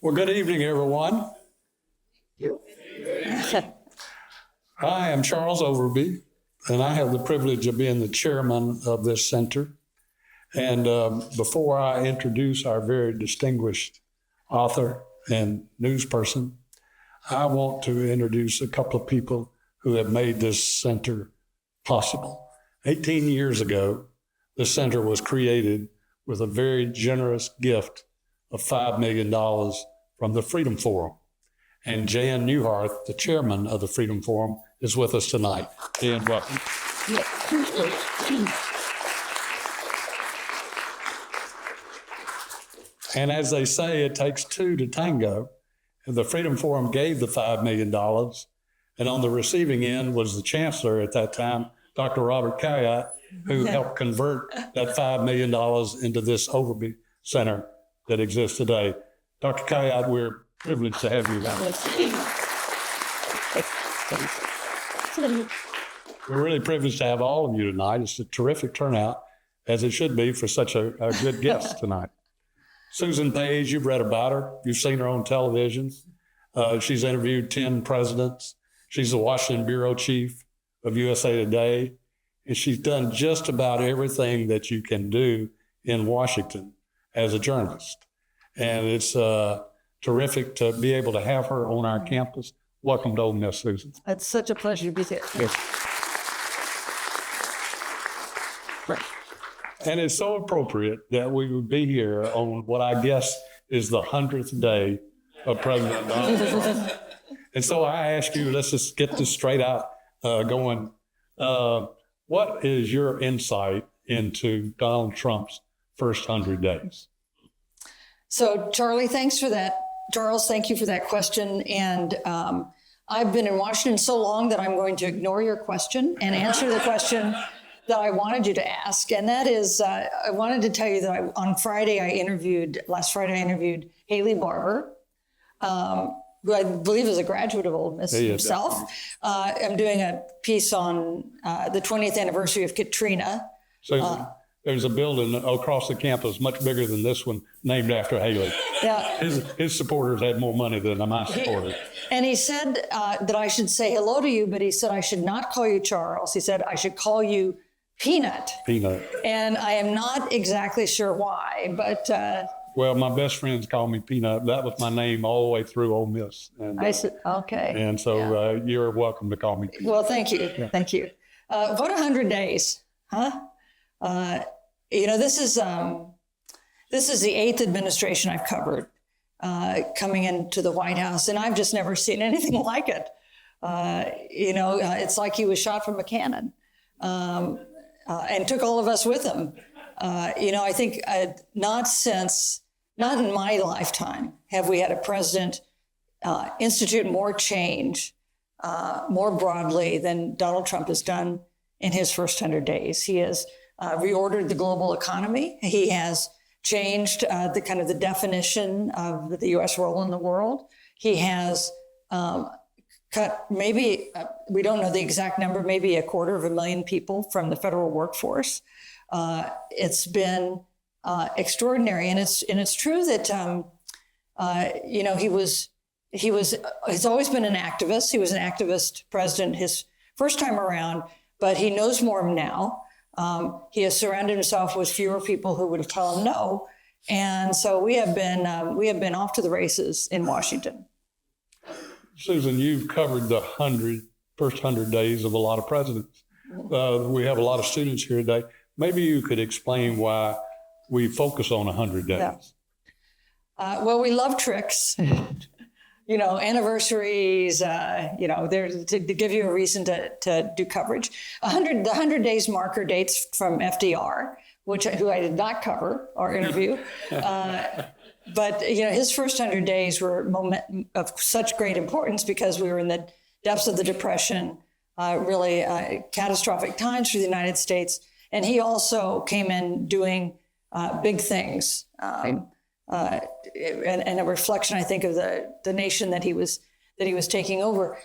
Well, good evening, everyone. I am Charles Overby, and I have the privilege of being the chairman of this center. And before I introduce our very distinguished author and news person, I want to introduce a couple of people who have made this center possible. 18 years ago, the center was created with a very generous gift of $5 million from the Freedom Forum. And Jan Newhart, the chairman of the Freedom Forum, is with us tonight. Jan, welcome. And as they say, it takes two to tango. And the Freedom Forum gave the $5 million. And on the receiving end was the chancellor at that time, Dr. Robert Kayat, who helped convert that $5 million into this Overby Center that exists today. Dr. Kayat, we're privileged to have you here. We're really privileged to have all of you tonight. It's a terrific turnout, as it should be for such a good guest tonight. Susan Page, you've read about her. You've seen her on television. She's interviewed 10 presidents. She's the Washington bureau chief of USA Today. And she's done just about everything that you can do in Washington as a journalist. And it's terrific to be able to have her on our campus. Welcome to Ole Miss, Susan. It's such a pleasure to be here. Yes. And it's so appropriate that we would be here on what I guess is the 100th day of President Donald Trump. And so I ask you, let's just get this straight out going. What is your insight into Donald Trump's first 100 days? So, Charlie, thanks for that. Charles, thank you for that question. And I've been in Washington so long that I'm going to ignore your question and answer the question that I wanted you to ask. And that is, I wanted to tell you that last Friday, I interviewed Haley Barbour, who I believe is a graduate of Ole Miss himself. I'm doing a piece on the 20th anniversary of Katrina. So there's a building across the campus much bigger than this one named after Haley. Yeah. His supporters had more money than my supporters. And he said that I should say hello to you, but he said I should not call you Charles. He said I should call you Peanut. Peanut. And I am not exactly sure why, but... well, my best friends call me Peanut. That was my name all the way through Ole Miss. And, I said, okay. And so you're welcome to call me Peanut. Well, thank you. Yeah. Thank you. What 100 days, huh? This is the 8th administration I've covered coming into the White House, and I've just never seen anything like it. It's like he was shot from a cannon and took all of us with him. I think not in my lifetime have we had a president institute more change more broadly than Donald Trump has done in his first 100 days. He has reordered the global economy. He has changed the definition of the U.S. role in the world. He has cut maybe, we don't know the exact number, maybe 250,000 people from the federal workforce. It's been extraordinary, and it's true that he's always been an activist. He was an activist president his first time around, but he knows more now. He has surrounded himself with fewer people who would tell him no, and so we have been off to the races in Washington. Susan, you've covered the first 100 days of a lot of presidents. We have a lot of students here today. Maybe you could explain why we focus on 100 days. Yeah. Well, we love tricks, anniversaries, to give you a reason to do coverage. The 100 days marker dates from FDR, who I did not cover or interview. But his first 100 days were of such great importance because we were in the depths of the Depression, really catastrophic times for the United States. And he also came in doing big things, and a reflection, I think, of the nation that he was taking over.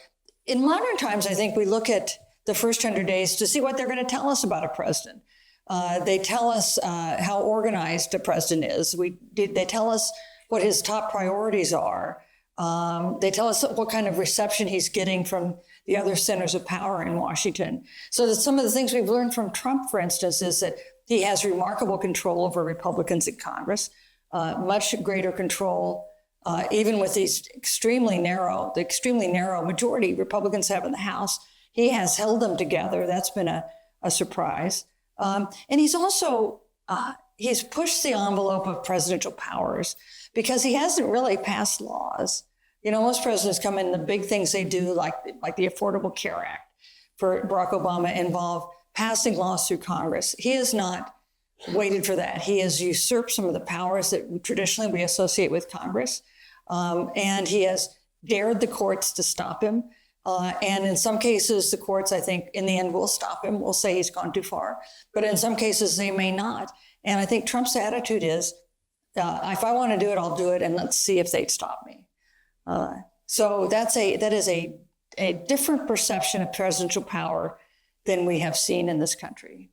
In modern times, I think we look at the first 100 days to see what they're going to tell us about a president. They tell us how organized a president is. They tell us what his top priorities are. They tell us what kind of reception he's getting from the other centers of power in Washington. So that some of the things we've learned from Trump, for instance, is that he has remarkable control over Republicans in Congress, much greater control, even with these extremely narrow majority Republicans have in the House. He has held them together. That's been a surprise. And he's also, he's pushed the envelope of presidential powers because he hasn't really passed laws. You know, most presidents come in, the big things they do, like the Affordable Care Act for Barack Obama, involve passing laws through Congress. He has not waited for that. He has usurped some of the powers that traditionally we associate with Congress. And he has dared the courts to stop him. And in some cases, the courts, I think, in the end will stop him. Will say he's gone too far. But in some cases, they may not. And I think Trump's attitude is, if I want to do it, I'll do it. And let's see if they'd stop me. So that is a different perception of presidential power than we have seen in this country.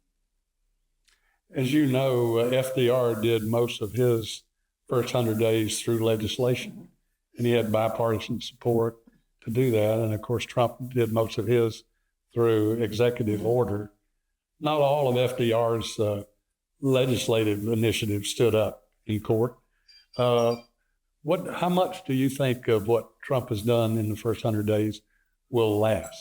As you know, FDR did most of his first 100 days through legislation, and he had bipartisan support to do that. And of course, Trump did most of his through executive order. Not all of FDR's legislative initiatives stood up in court. How much do you think of what Trump has done in the first 100 days will last?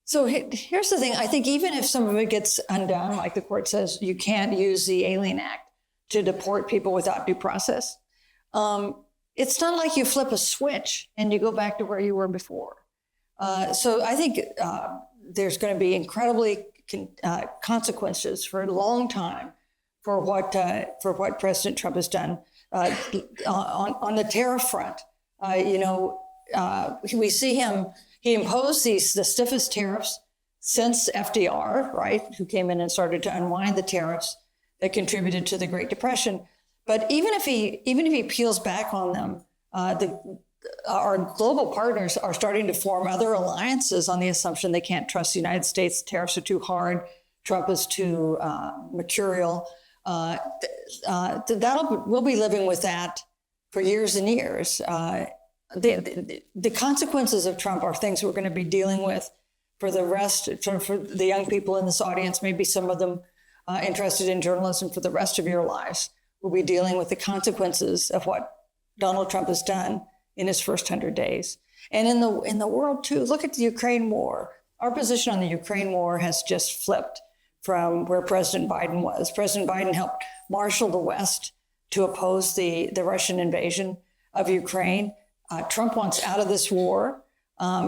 So here's the thing. I think even if some of it gets undone, like the court says, you can't use the Alien Act to deport people without due process. It's not like you flip a switch and you go back to where you were before. So I think there's going to be incredibly consequences for a long time for what President Trump has done. On the tariff front, we see him, he imposed the stiffest tariffs since FDR, right, who came in and started to unwind the tariffs that contributed to the Great Depression. But even if he peels back on them, our global partners are starting to form other alliances on the assumption they can't trust the United States. Tariffs are too hard. Trump is too mercurial. We'll be living with that for years and years. The consequences of Trump are things we're going to be dealing with for the rest, for the young people in this audience, maybe some of them interested in journalism for the rest of your lives. We'll be dealing with the consequences of what Donald Trump has done in his first 100 days. And in the world too, look at the Ukraine war. Our position on the Ukraine war has just flipped from where President Biden was. President Biden helped marshal the West to oppose the Russian invasion of Ukraine. Trump wants out of this war.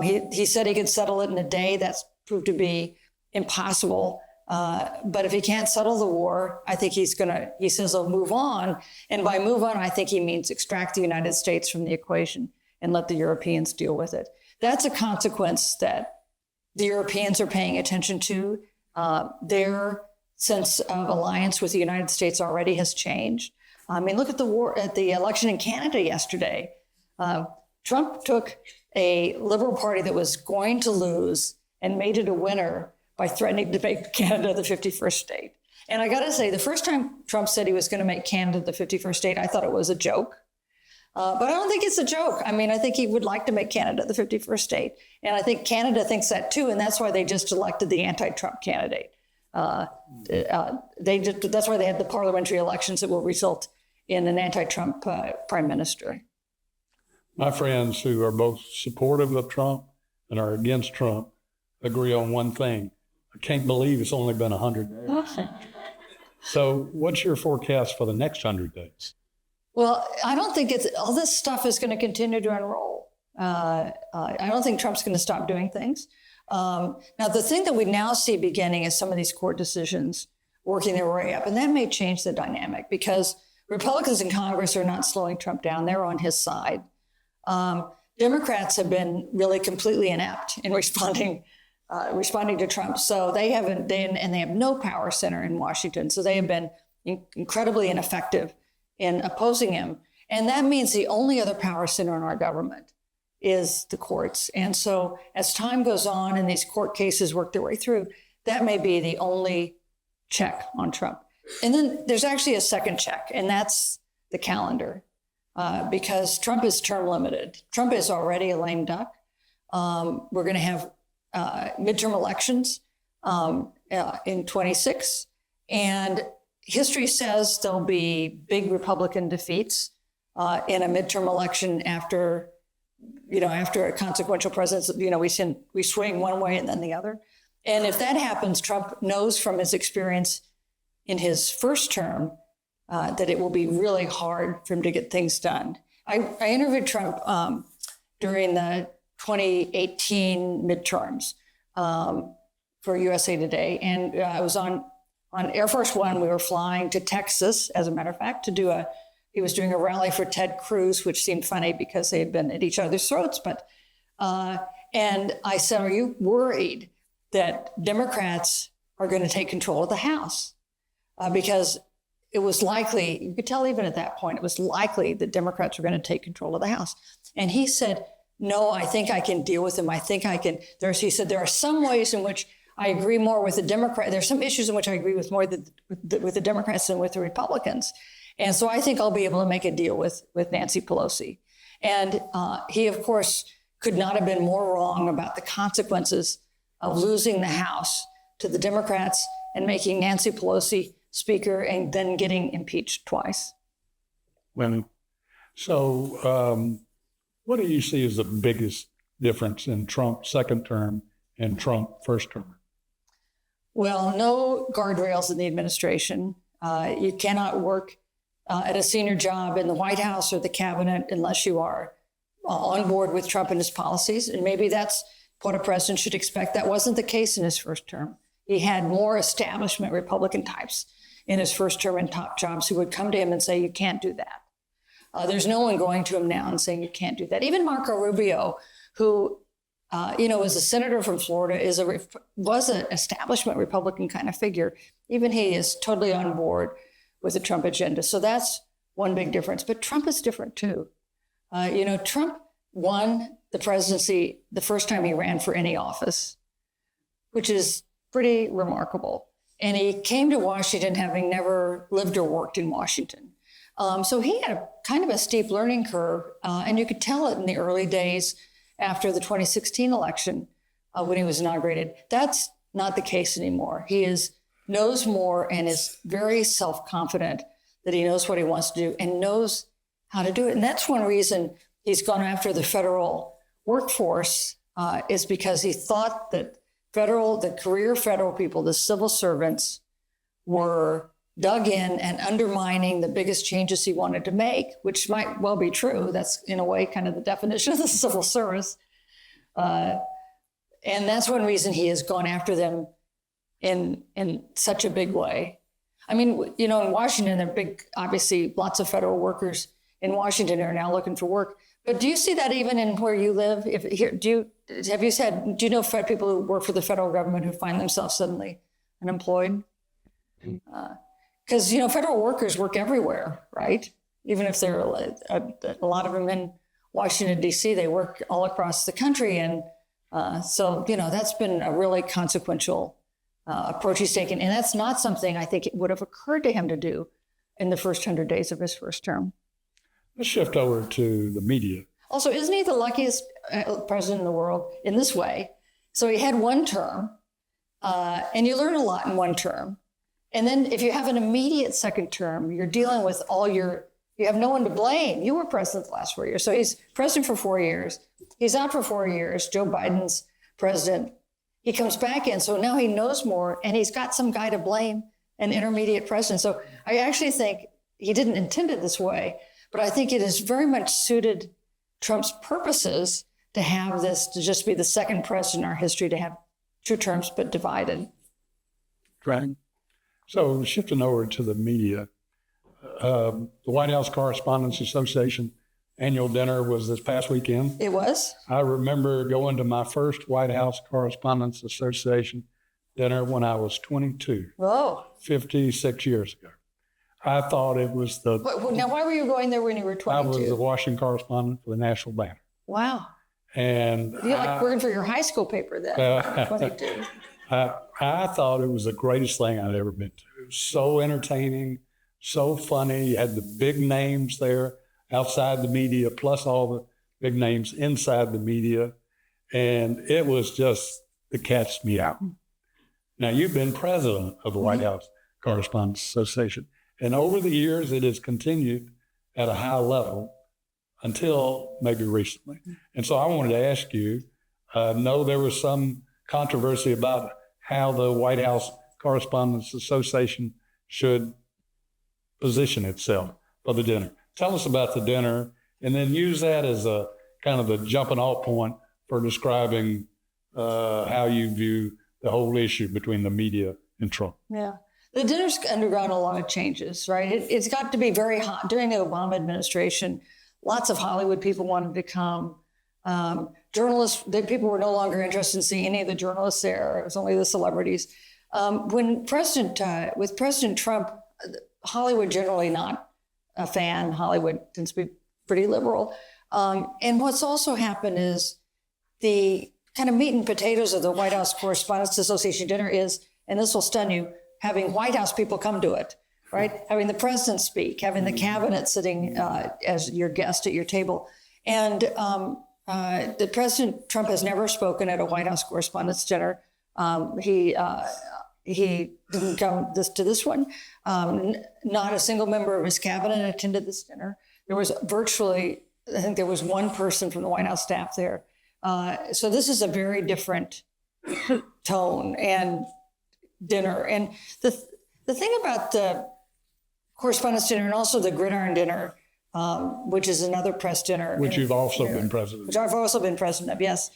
He said he could settle it in a day. That's proved to be impossible. But if he can't settle the war, I think he says he'll move on. And by move on, I think he means extract the United States from the equation and let the Europeans deal with it. That's a consequence that the Europeans are paying attention to. Their sense of alliance with the United States already has changed. I mean, look at the election in Canada yesterday. Trump took a Liberal Party that was going to lose and made it a winner by threatening to make Canada the 51st state. And I got to say, the first time Trump said he was going to make Canada the 51st state, I thought it was a joke. But I don't think it's a joke. I mean, I think he would like to make Canada the 51st state. And I think Canada thinks that too. And that's why they just elected the anti-Trump candidate. That's why they had the parliamentary elections that will result in an anti-Trump prime minister. My friends who are both supportive of Trump and are against Trump agree on one thing. I can't believe it's only been 100 days. So what's your forecast for the next 100 days? Well, I don't think all this stuff is going to continue to unroll. I don't think Trump's going to stop doing things. Now, the thing that we now see beginning is some of these court decisions working their way up, and that may change the dynamic because Republicans in Congress are not slowing Trump down. They're on his side. Democrats have been really completely inept in responding to Trump. So they have no power center in Washington. So they have been incredibly ineffective in opposing him. And that means the only other power center in our government is the courts. And so as time goes on and these court cases work their way through, that may be the only check on Trump. And then there's actually a second check, and that's the calendar. because Trump is term limited. Trump is already a lame duck. We're going to have midterm elections in 26, and history says there'll be big Republican defeats in a midterm election after a consequential president. We swing one way and then the other. And if that happens, Trump knows from his experience in his first term that it will be really hard for him to get things done. I interviewed Trump during the 2018 midterms for USA Today, and I was on Air Force One. We were flying to Texas, as a matter of fact, he was doing a rally for Ted Cruz, which seemed funny because they had been at each other's throats. But and I said, "Are you worried that Democrats are going to take control of the House?" Because it was likely, you could tell even at that point, it was likely that Democrats were going to take control of the House. And he said, "No, I think I can deal with them. I think I can." He said, "There are some ways in which I agree more with the Democrats. There's some issues in which I agree with more with the Democrats than with the Republicans. And so I think I'll be able to make a deal with Nancy Pelosi." And he, of course, could not have been more wrong about the consequences of losing the House to the Democrats and making Nancy Pelosi Speaker and then getting impeached twice. So what do you see as the biggest difference in Trump's second term and Trump first term? Well, no guardrails in the administration. You cannot work at a senior job in the White House or the cabinet unless you are on board with Trump and his policies. And maybe that's what a president should expect. That wasn't the case in his first term. He had more establishment Republican types in his first term in top jobs who would come to him and say, "You can't do that." There's no one going to him now and saying, "You can't do that." Even Marco Rubio, who was a senator from Florida, was an establishment Republican kind of figure. Even he is totally on board with the Trump agenda. So that's one big difference. But Trump is different too. Trump won the presidency the first time he ran for any office, which is pretty remarkable. And he came to Washington having never lived or worked in Washington. So he had a kind of a steep learning curve. And you could tell it in the early days after the 2016 election when he was inaugurated. That's not the case anymore. He knows more and is very self-confident that he knows what he wants to do and knows how to do it. And that's one reason he's gone after the federal workforce is because he thought that the career federal people, the civil servants, were dug in and undermining the biggest changes he wanted to make, which might well be true. That's in a way kind of the definition of the civil service. And that's one reason he has gone after them in such a big way. I mean, in Washington, there are obviously lots of federal workers in Washington are now looking for work. But do you see that even in where you live? Do you know people who work for the federal government who find themselves suddenly unemployed? Because, federal workers work everywhere, right? Even if they're a lot of them in Washington, D.C., they work all across the country. And so that's been a really consequential approach he's taken. And that's not something I think it would have occurred to him to do in the first 100 days of his first term. Let's shift over to the media. Also, isn't he the luckiest president in the world in this way? So he had one term, and you learn a lot in one term. And then if you have an immediate second term, you're dealing with you have no one to blame. You were president the last 4 years. So he's president for 4 years. He's out for 4 years. Joe Biden's president. He comes back in. So now he knows more, and he's got some guy to blame, an intermediate president. So I actually think he didn't intend it this way, but I think it has very much suited Trump's purposes to have this, to just be the second president in our history to have 2 terms, but divided. Right. So shifting over to the media, the White House Correspondents Association annual dinner was this past weekend. It was? I remember going to my first White House Correspondents Association dinner when I was 22. Whoa. 56 years ago. I thought it was Now, why were you going there when you were 22? I was the Washington correspondent for the National Banner. Wow. And you like working for your high school paper then, 22. I thought it was the greatest thing I'd ever been to. It was so entertaining, so funny. You had the big names there. outside the media, plus all the big names inside the media. And it was just the cat's meow. Now, you've been president of the White House Correspondents Association, and over the years, it has continued at a high level until maybe recently. And so I wanted to ask you, know there was some controversy about how the White House Correspondents Association should position itself for the dinner. Tell us about the dinner, and then use that as a kind of the jumping off point for describing how you view the whole issue between the media and Trump. Yeah. The dinner's undergone a lot of changes, right? It's got to be very hot. During the Obama administration, lots of Hollywood people wanted to come. Journalists, people were no longer interested in seeing any of the journalists there. It was only the celebrities. With President Trump, Hollywood generally not a fan. Hollywood tends to be pretty liberal. And what's also happened is the kind of meat and potatoes of the White House Correspondents Association dinner is, and this will stun you, having White House people come to it, right? Having the president speak, having the cabinet sitting as your guest at your table. And the President Trump has never spoken at a White House Correspondents dinner. He didn't come to this one. Not a single member of his cabinet attended this dinner. There was virtually, I think there was one person from the White House staff there. So this is a very different tone and dinner. And the thing about the Correspondents' dinner and also the Gridiron dinner, which is another press dinner. Which you've also been president of. Which I've also been president of, yes.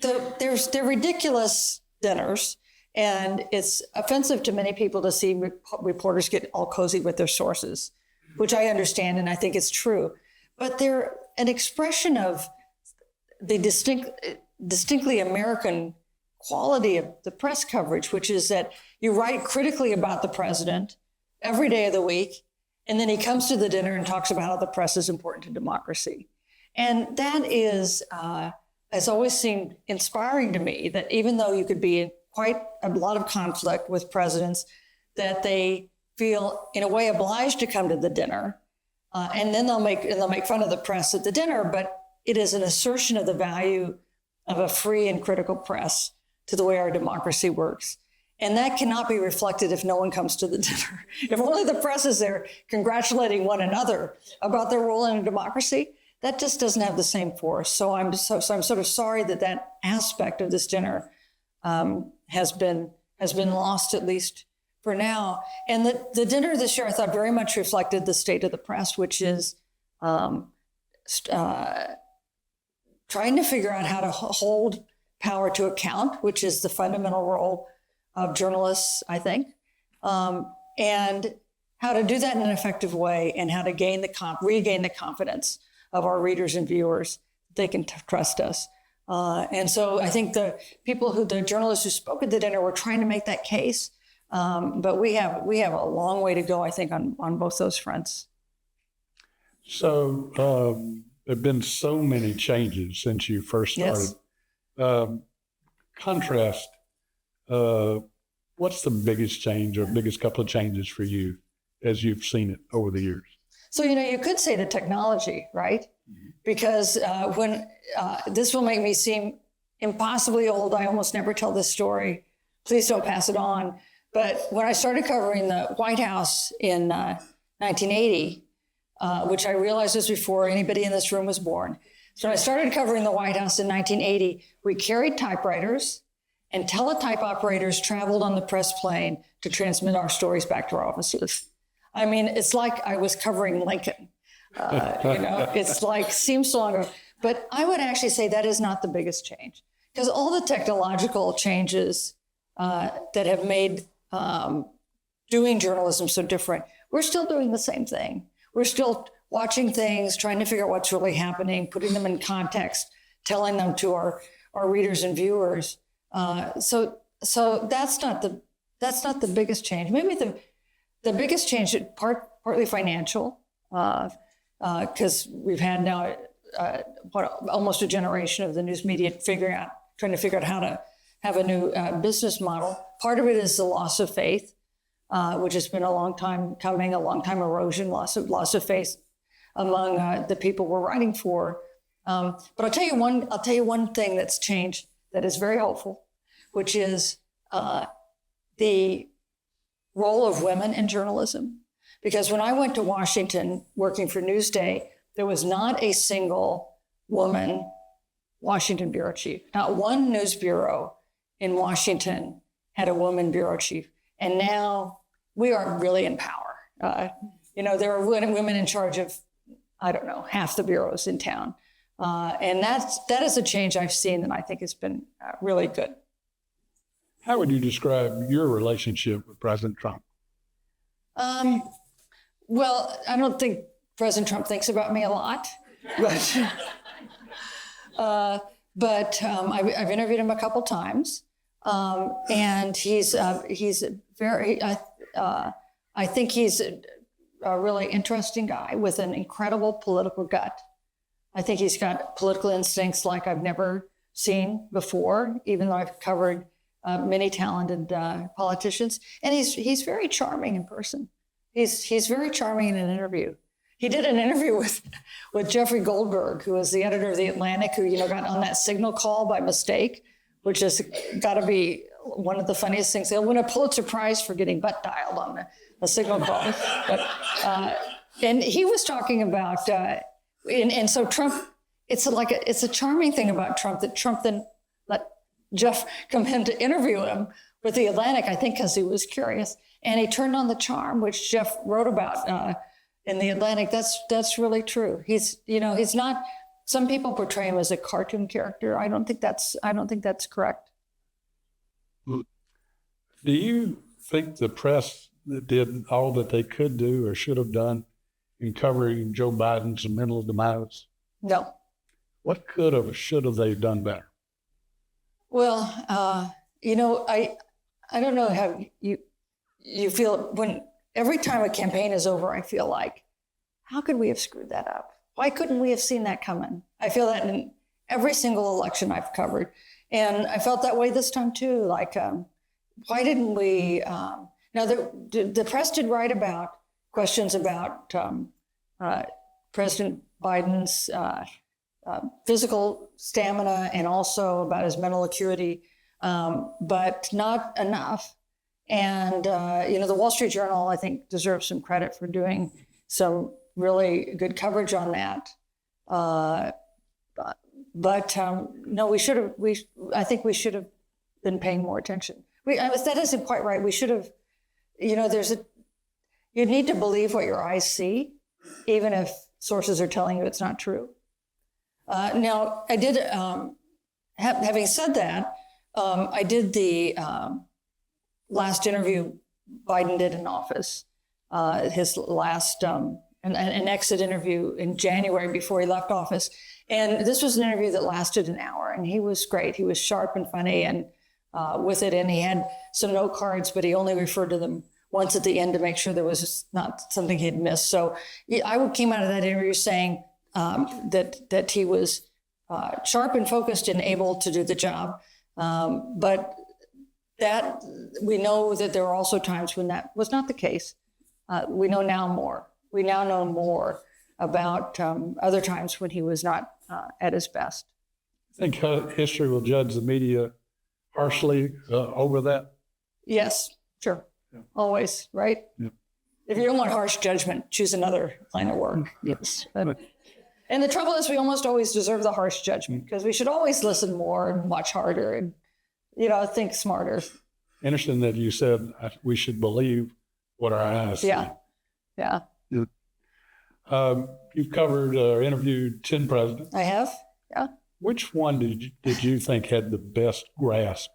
They're ridiculous dinners, and it's offensive to many people to see reporters get all cozy with their sources, which I understand, and I think it's true. But they're an expression of the distinctly American quality of the press coverage, which is that you write critically about the president every day of the week, and then he comes to the dinner and talks about how the press is important to democracy. And that has always seemed inspiring to me, that even though you could be in quite a lot of conflict with presidents, that they feel in a way obliged to come to the dinner. And then they'll make fun of the press at the dinner, but it is an assertion of the value of a free and critical press to the way our democracy works. And that cannot be reflected if no one comes to the dinner. If only the press is there congratulating one another about their role in a democracy, that just doesn't have the same force. So I'm sort of sorry that aspect of this dinner has been lost, at least for now. And the dinner this year, I thought, very much reflected the state of the press, which is trying to figure out how to hold power to account, which is the fundamental role of journalists, I think, and how to do that in an effective way, and how to regain the confidence of our readers and viewers. They can trust us. And so I think the journalists who spoke at the dinner were trying to make that case. But we have a long way to go, I think, on both those fronts. So there have been so many changes since you first started. Yes. Contrast, what's the biggest change or biggest couple of changes for you as you've seen it over the years? So, you could say the technology, right? Mm-hmm. Because when this will make me seem impossibly old, I almost never tell this story. Please don't pass it on. But when I started covering the White House in 1980, which I realized was before anybody in this room was born. So I started covering the White House in 1980. We carried typewriters, and teletype operators traveled on the press plane to transmit our stories back to our offices. I mean, it's like I was covering Lincoln. It's like, seems so long ago. But I would actually say that is not the biggest change, because all the technological changes that have made doing journalism so different, we're still doing the same thing. We're still watching things, trying to figure out what's really happening, putting them in context, telling them to our readers and viewers. So that's not the biggest change. Maybe the biggest change is partly financial, because we've had now almost a generation of the news media trying to figure out how to have a new business model. Part of it is the loss of faith which has been a long time coming, a long time erosion, loss of faith among the people we're writing for. But I'll tell you one thing that's changed that is very helpful, which is the role of women in journalism. Because when I went to Washington working for Newsday, there was not a single woman Washington bureau chief. Not one news bureau in Washington had a woman bureau chief. And now we are really in power. There are women in charge of, I don't know, half the bureaus in town. And that is a change I've seen that I think has been really good. How would you describe your relationship with President Trump? Well, I don't think President Trump thinks about me a lot, but I've interviewed him a couple times, and he's very. I think he's a really interesting guy with an incredible political gut. I think he's got political instincts like I've never seen before, even though I've covered many talented politicians. And he's very charming in person. He's very charming in an interview. He did an interview with Jeffrey Goldberg, who was the editor of The Atlantic, who got on that signal call by mistake, which has got to be one of the funniest things. They'll win a Pulitzer Prize for getting butt dialed on a signal call. And he was talking about, and so Trump, it's a charming thing about Trump that Trump then let Jeff come in to interview him with The Atlantic, I think because he was curious. And he turned on the charm, which Jeff wrote about in The Atlantic. That's really true. He's not, some people portray him as a cartoon character. I don't think that's correct. Do you think the press did all that they could do or should have done in covering Joe Biden's mental demise? No. What could have or should have they done better? Well, I don't know how you feel when every time a campaign is over, I feel like, how could we have screwed that up? Why couldn't we have seen that coming? I feel that in every single election I've covered. And I felt that way this time too. Like, why didn't we? Now, the press did write about questions about President Biden's physical stamina and also about his mental acuity, but not enough. And, the Wall Street Journal, I think, deserves some credit for doing some really good coverage on that. But no, I think we should have been paying more attention. That isn't quite right. We should have, you need to believe what your eyes see, even if sources are telling you it's not true. Now, I did, having said that, I did the last interview Biden did in office, his last, an exit interview in January before he left office. And this was an interview that lasted an hour, and he was great. He was sharp and funny and with it, and he had some note cards, but he only referred to them once at the end to make sure there was not something he'd missed. So I came out of that interview saying that he was sharp and focused and able to do the job. But that we know that there were also times when that was not the case. We know now more. We now know more about other times when he was not at his best. I think history will judge the media harshly over that. Yes, sure. Yeah. Always, right? Yeah. If you don't want harsh judgment, choose another line of work. Yes. And the trouble is we almost always deserve the harsh judgment because we should always listen more and watch harder and, think smarter. Interesting that you said we should believe what our eyes see. Yeah. Yeah. You've covered or interviewed 10 presidents. I have, yeah. Which one did you think had the best grasp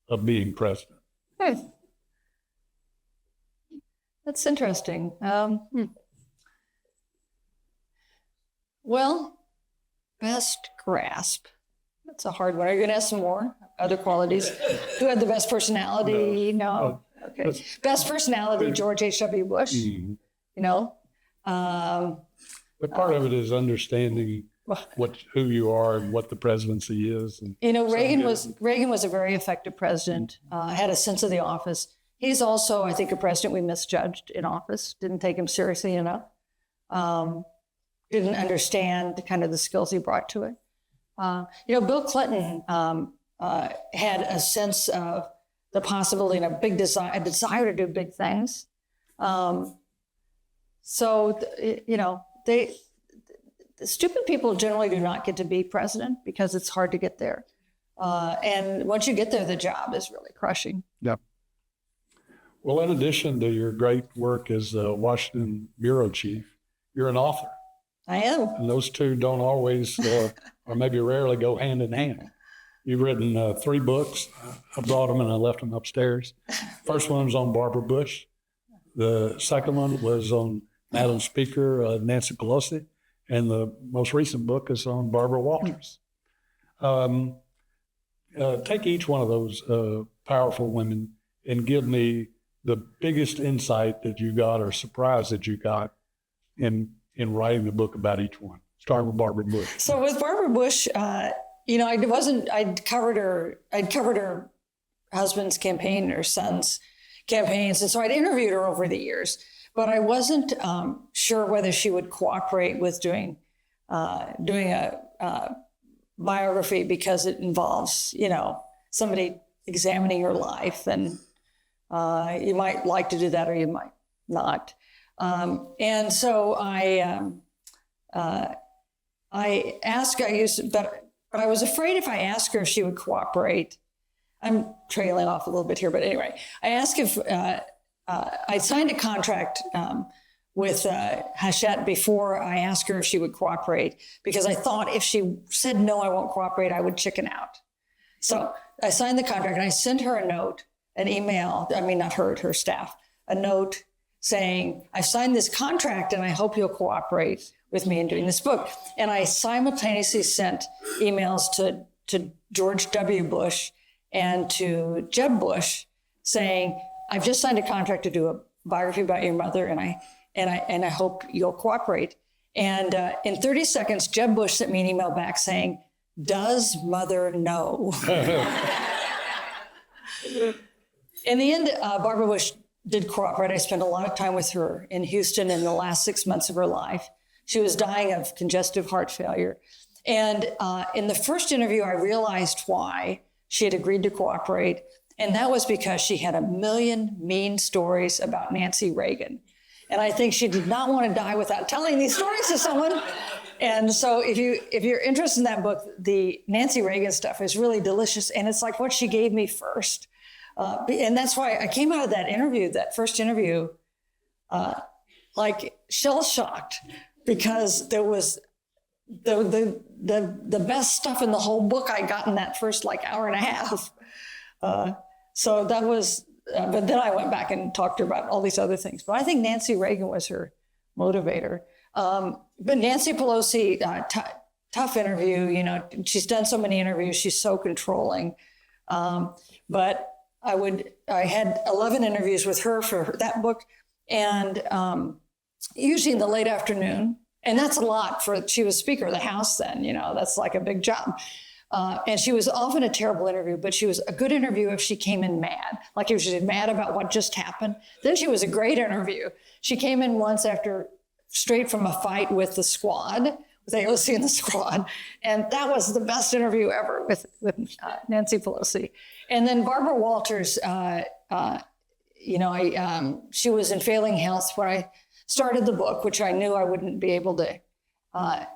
of being president? That's interesting. Well, best grasp. That's a hard one. Are you going to ask some more other qualities? Who had the best personality? No. Okay. Best personality, George H.W. Bush. Mm-hmm. But part of it is understanding who you are and what the presidency is. And Reagan was a very effective president, had a sense of the office, He's also, I think, a president we misjudged in office, didn't take him seriously enough, didn't understand kind of the skills he brought to it. Bill Clinton had a sense of the possibility and a desire to do big things. The stupid people generally do not get to be president because it's hard to get there. And once you get there, the job is really crushing. Yep. Well, in addition to your great work as the Washington bureau chief, you're an author. I am. And those two don't always, or maybe rarely, go hand in hand. You've written 3 books. I brought them and I left them upstairs. First one was on Barbara Bush. The second one was on Madam Speaker Nancy Pelosi. And the most recent book is on Barbara Walters. Take each one of those powerful women and give me the biggest insight that you got or surprise that you got in writing the book about each one. Starting with Barbara Bush. So with Barbara Bush, I'd covered her husband's campaign, her son's campaigns, and so I'd interviewed her over the years. But I wasn't sure whether she would cooperate with doing a biography because it involves, somebody examining her life, and you might like to do that or you might not. And so I asked, but I was afraid if I asked her if she would cooperate. I'm trailing off a little bit here, but anyway, I asked if I signed a contract with Hachette before I asked her if she would cooperate, because I thought if she said, no, I won't cooperate, I would chicken out. So I signed the contract and I sent her a note, an email, not her staff, a note saying, I signed this contract and I hope you'll cooperate with me in doing this book. And I simultaneously sent emails to George W. Bush and to Jeb Bush saying, I've just signed a contract to do a biography about your mother, and I hope you'll cooperate. And in 30 seconds, Jeb Bush sent me an email back saying, does mother know? In the end, Barbara Bush did cooperate. I spent a lot of time with her in Houston in the last 6 months of her life. She was dying of congestive heart failure. And in the first interview, I realized why she had agreed to cooperate. And that was because she had a million mean stories about Nancy Reagan. And I think she did not want to die without telling these stories to someone. And so if you're interested in that book, the Nancy Reagan stuff is really delicious. And it's like what she gave me first. And that's why I came out of that first interview, like shell-shocked, because there was the best stuff in the whole book I got in that first hour and a half. So that was, but then I went back and talked to her about all these other things. But I think Nancy Reagan was her motivator. But Nancy Pelosi, tough interview. She's done so many interviews. She's so controlling. But I had 11 interviews with her for that book, and usually in the late afternoon. And that's a lot she was Speaker of the House then. That's like a big job. And she was often a terrible interview, but she was a good interview if she came in mad, like if she was mad about what just happened. Then she was a great interview. She came in once straight from a fight with the squad, with AOC and the squad. And that was the best interview ever with Nancy Pelosi. And then Barbara Walters, she was in failing health when I started the book, which I knew I wouldn't be able to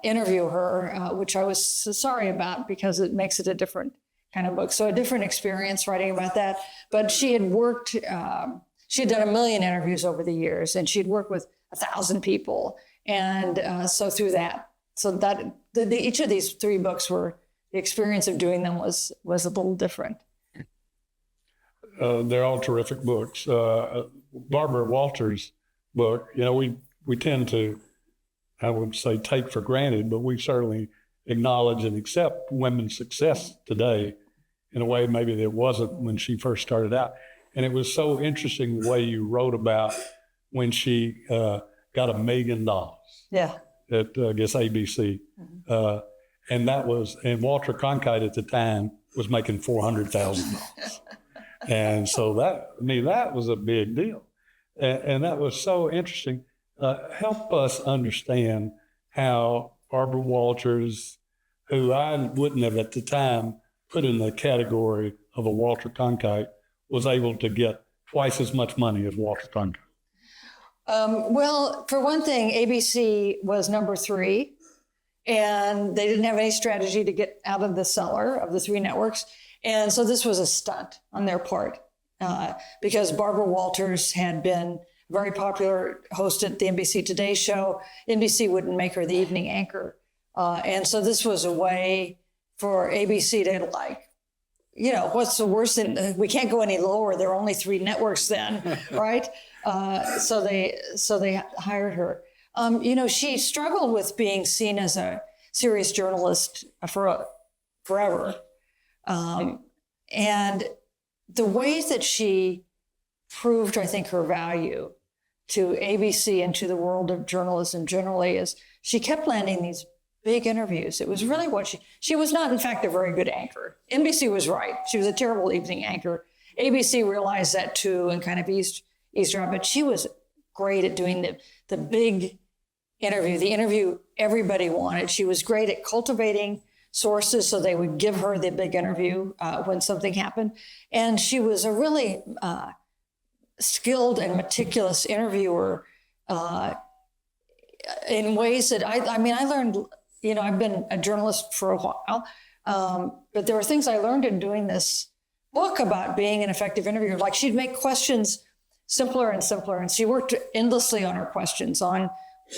interview her, which I was sorry about because it makes it a different kind of book. So a different experience writing about that. But she had worked, she had done 1 million interviews over the years, and she'd worked with 1,000 people. And so through that, each of these 3 books the experience of doing them was a little different. They're all terrific books. Barbara Walters' book, we tend to, I would say, take for granted, but we certainly acknowledge and accept women's success today in a way maybe that wasn't when she first started out. And it was so interesting the way you wrote about when she got $1 million. Yeah. At, I guess, ABC. Mm-hmm. And Walter Cronkite at the time was making $400,000. And so that was a big deal. And that was so interesting. Help us understand how Barbara Walters, who I wouldn't have at the time put in the category of a Walter Cronkite, was able to get twice as much money as Walter Cronkite. Well, for one thing, ABC was number 3, and they didn't have any strategy to get out of the cellar of the 3 networks. And so this was a stunt on their part, because Barbara Walters had been a very popular host at the NBC Today show. NBC wouldn't make her the evening anchor. And so this was a way for ABC to what's the worst thing? We can't go any lower. There are only 3 networks then, right? So they hired her. She struggled with being seen as a serious journalist forever. And the ways that she proved, I think, her value to ABC and to the world of journalism generally is she kept landing these big interviews. It was really what she was not, in fact, a very good anchor. NBC was right. She was a terrible evening anchor. ABC realized that too and kind of eavesdropped, but she was great at doing the big interview, the interview everybody wanted. She was great at cultivating sources so they would give her the big interview when something happened. And she was a really skilled and meticulous interviewer in ways that I learned, I've been a journalist for a while, but there were things I learned in doing this book about being an effective interviewer. Like she'd make questions simpler and simpler, and she worked endlessly on her questions, on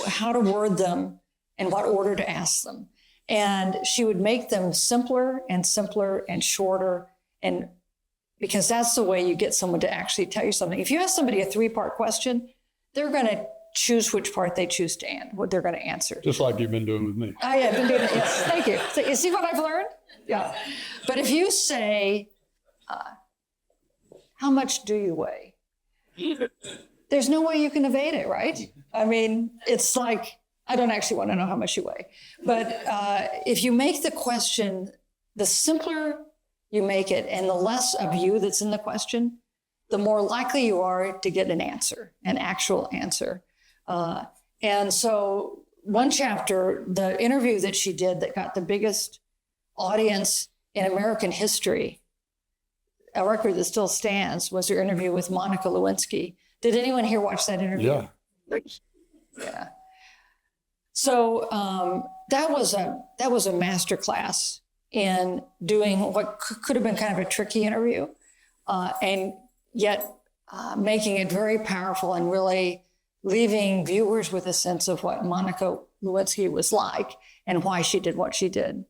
how to word them and what order to ask them. And she would make them simpler and simpler and shorter, and because that's the way you get someone to actually tell you something. If you ask somebody a 3-part question, they're going to choose which part they choose to what they're going to answer. Just like you've been doing with me. Oh, yeah, I've been doing it. Yes, thank you. So you see what I've learned? Yeah. But if you say, how much do you weigh? There's no way you can evade it, right? I mean, it's like, I don't actually want to know how much you weigh. But if you make the question, the simpler you make it and the less of you that's in the question, the more likely you are to get an answer, an actual answer. And so one chapter, the interview that she did that got the biggest audience in American history, a record that still stands, was her interview with Monica Lewinsky. Did anyone here watch that interview? Yeah. Yeah. So that was a masterclass in doing what could have been kind of a tricky interview, and yet making it very powerful and really leaving viewers with a sense of what Monica Lewinsky was like and why she did what she did.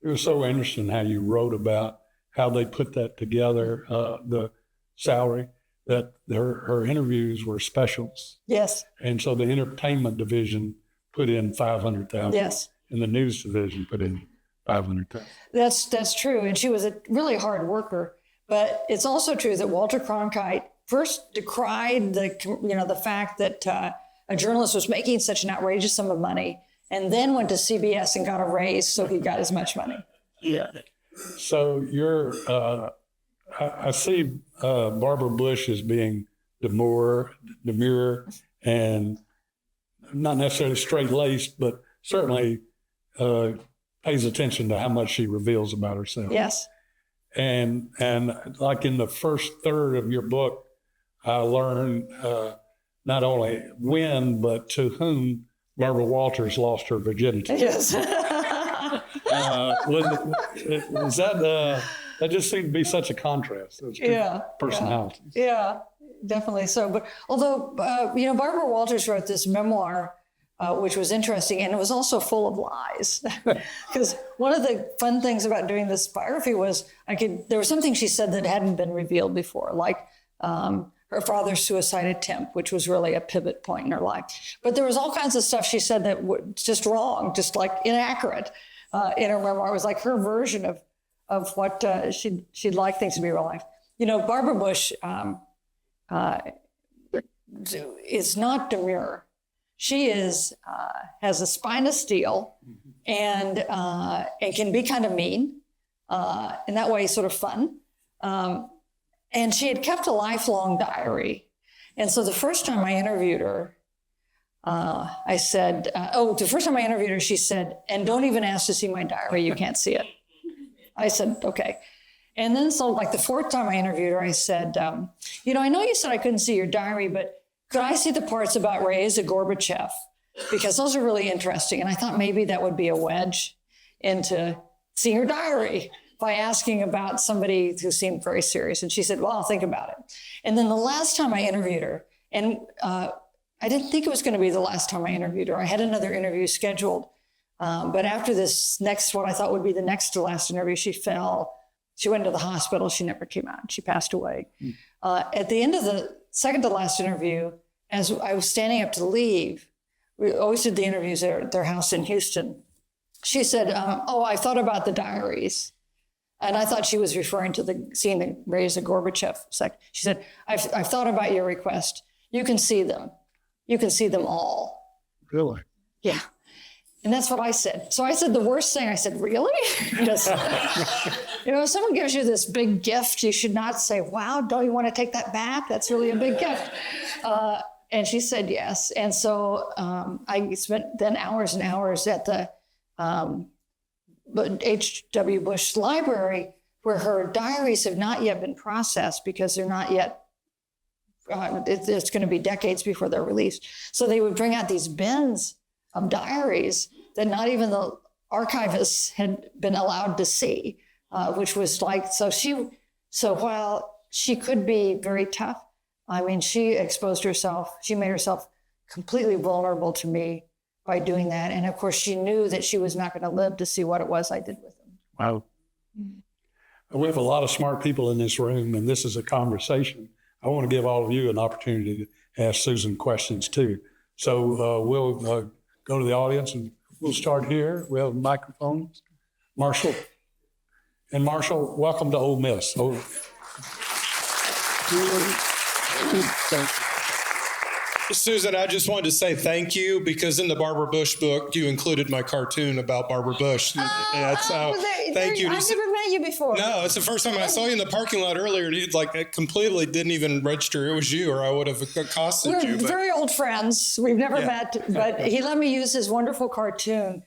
It was so interesting how you wrote about how they put that together, the salary, that her interviews were specials. Yes. And so the entertainment division put in $500,000. Yes. And the news division put in $500,000. That's true. And she was a really hard worker. But it's also true that Walter Cronkite first decried the fact that a journalist was making such an outrageous sum of money, and then went to CBS and got a raise so he got as much money. Yeah. So I see Barbara Bush as being demure, and not necessarily straight-laced, but certainly pays attention to how much she reveals about herself. Yes. And like in the first third of your book, I learned not only when, but to whom Barbara Walters lost her virginity. Yes. That just seemed to be such a contrast. Those two personalities. Yeah, definitely so. But although, Barbara Walters wrote this memoir, which was interesting, and it was also full of lies. Because one of the fun things about doing this biography was there was something she said that hadn't been revealed before, like her father's suicide attempt, which was really a pivot point in her life. But there was all kinds of stuff she said that was just wrong, just like inaccurate in her memoir. It was like her version of what she'd like things to be in real life. Barbara Bush is not demure. She has a spine of steel, and can be kind of mean, in that way, sort of fun. And she had kept a lifelong diary. And so the first time I interviewed her, I said, the first time I interviewed her, she said, and don't even ask to see my diary. You can't see it. I said, okay. And then so like the fourth time I interviewed her, I said, I know you said I couldn't see your diary, but could I see the parts about Raisa Gorbachev? Because those are really interesting. And I thought maybe that would be a wedge into seeing her diary by asking about somebody who seemed very serious. And she said, well, I'll think about it. And then the last time I interviewed her, and I didn't think it was going to be the last time I interviewed her. I had another interview scheduled. But after this next, what I thought would be the next to last interview, she fell. She went to the hospital. She never came out. She passed away. At the end of the second to last interview, as I was standing up to leave, we always did the interviews at their house in Houston. She said, I thought about the diaries. And I thought she was referring to seeing the Raisa Gorbachev section. She said, I've thought about your request. You can see them. You can see them all. Really? Yeah. And that's what I said. So I said the worst thing. I said, really? Because, if someone gives you this big gift, you should not say, wow, don't you want to take that back? That's really a big gift. And she said yes. And so I spent then hours and hours at the H.W. Bush Library, where her diaries have not yet been processed because they're not yet, it's going to be decades before they're released. So they would bring out these bins of diaries that not even the archivists had been allowed to see, which was like, so while she could be very tough, I mean, she exposed herself, she made herself completely vulnerable to me by doing that. And of course, she knew that she was not going to live to see what it was I did with them. Wow. We have a lot of smart people in this room, and this is a conversation. I want to give all of you an opportunity to ask Susan questions too. So we'll go to the audience, and we'll start here. We have microphones. Marshall. And Marshall, welcome to Ole Miss. Susan, I just wanted to say thank you, because in the Barbara Bush book, you included my cartoon about Barbara Bush. Thank you. I've never met you before. No, it's the first time I saw you in the parking lot earlier, and it completely didn't even register it was you, or I would have accosted you. We're very old friends. We've never met, but he let me use his wonderful cartoon,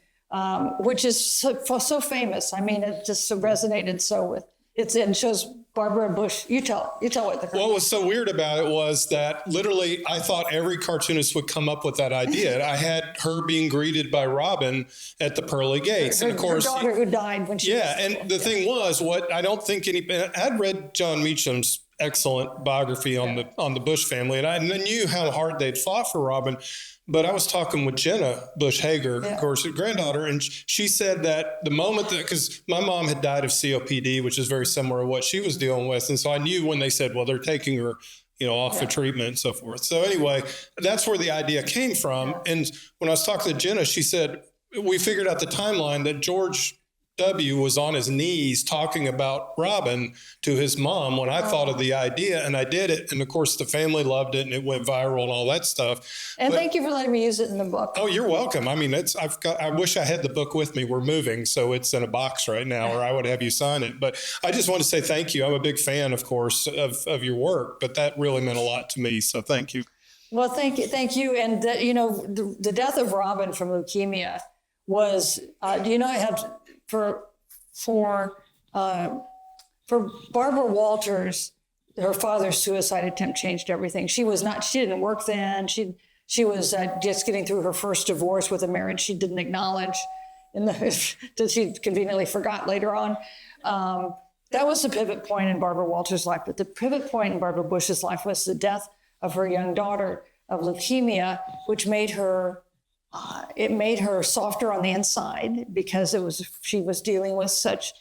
which is so famous. I mean, it just resonated so with it shows Barbara Bush. You tell what the cartoon. What was so weird about it was that literally I thought every cartoonist would come up with that idea. I had her being greeted by Robin at the pearly gates. And of course, her daughter who died when she the thing was, what I don't think I'd read John Meacham's excellent biography on the Bush family, and I knew how hard they'd fought for Robin. But I was talking with Jenna Bush Hager, of course, granddaughter, and she said that the moment that, because my mom had died of COPD, which is very similar to what she was dealing with. And so I knew when they said, well, they're taking her, off the treatment and so forth. So anyway, that's where the idea came from. And when I was talking to Jenna, she said, we figured out the timeline that George W. was on his knees talking about Robin to his mom when I thought of the idea, and I did it. And of course, the family loved it, and it went viral and all that stuff. And thank you for letting me use it in the book. Oh, you're welcome. I mean, I wish I had the book with me. We're moving, so it's in a box right now, or I would have you sign it. But I just want to say thank you. I'm a big fan, of course, of your work, but that really meant a lot to me. So thank you. Well, thank you. And the death of Robin from leukemia was, it had. For Barbara Walters, her father's suicide attempt changed everything. She didn't work then. She was just getting through her first divorce with a marriage she didn't acknowledge, that she conveniently forgot later on. That was the pivot point in Barbara Walters' life. But the pivot point in Barbara Bush's life was the death of her young daughter of leukemia, which made her softer on the inside, because she was dealing with such